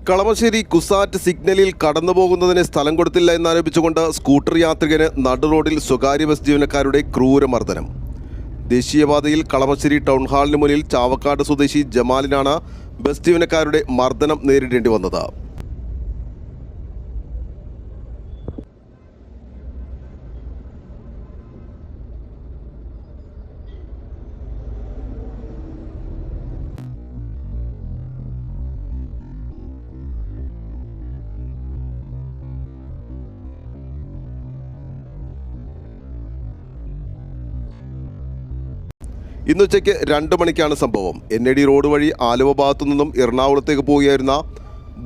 കളമശ്ശേരി കുസാറ്റ് സിഗ്നലിൽ കടന്നുപോകുന്നതിന് സ്ഥലം കൊടുത്തില്ല എന്നാരോപിച്ചുകൊണ്ട് സ്കൂട്ടർ യാത്രികന് നടുറോഡിൽ സ്വകാര്യ ബസ് ജീവനക്കാരുടെ ക്രൂരമർദ്ദനം. ദേശീയപാതയിൽ കളമശ്ശേരി ടൗൺ ഹാളിന് മുന്നിൽ ചാവക്കാട് സ്വദേശി ജമാലിനാണ് ബസ് ജീവനക്കാരുടെ മർദ്ദനം നേരിടേണ്ടി വന്നത്. ഇന്നുച്ചയ്ക്ക് 2 മണിക്കാണ് സംഭവം. NAD റോഡ് വഴി ആലുവ ഭാഗത്തു നിന്നും എറണാകുളത്തേക്ക് പോവുകയായിരുന്ന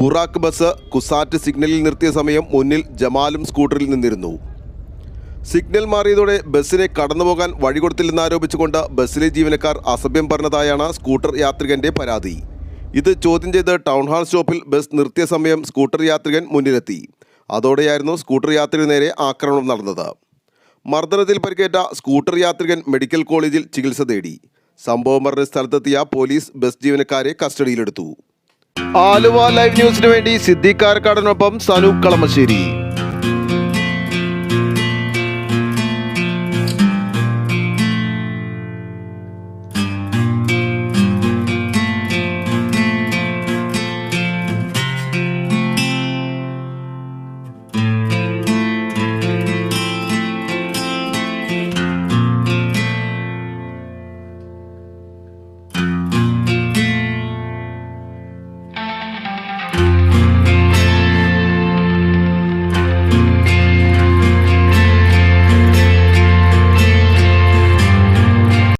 ബുറാക്ക് ബസ് കുസാറ്റ് സിഗ്നലിൽ നിർത്തിയ സമയം മുന്നിൽ ജമാലും സ്കൂട്ടറിൽ നിന്നിരുന്നു. സിഗ്നൽ മാറിയതോടെ ബസ്സിനെ കടന്നുപോകാൻ വഴി കൊടുത്തില്ലെന്നാരോപിച്ചുകൊണ്ട് ബസ്സിലെ ജീവനക്കാർ അസഭ്യം പറഞ്ഞതായാണ് സ്കൂട്ടർ യാത്രികന്റെ പരാതി. ഇത് ചോദ്യം ചെയ്ത് ടൗൺ ഹാൾ സ്റ്റോപ്പിൽ ബസ് നിർത്തിയ സമയം സ്കൂട്ടർ യാത്രികൻ മുന്നിലെത്തി. അതോടെയായിരുന്നു സ്കൂട്ടർ യാത്രികന് നേരെ ആക്രമണം നടന്നത്. മർദ്ദനത്തിൽ പരിക്കേറ്റ സ്കൂട്ടർ യാത്രികൻ മെഡിക്കൽ കോളേജിൽ ചികിത്സ തേടി. സംഭവം പറഞ്ഞ സ്ഥലത്തെത്തിയ പോലീസ് ബസ് ജീവനക്കാരെ കസ്റ്റഡിയിലെടുത്തു. ആലുവ ലൈവ് ന്യൂസിനു വേണ്ടി സിദ്ദീഖ് കാരക്കാടിനൊപ്പം സനു കളമശ്ശേരി.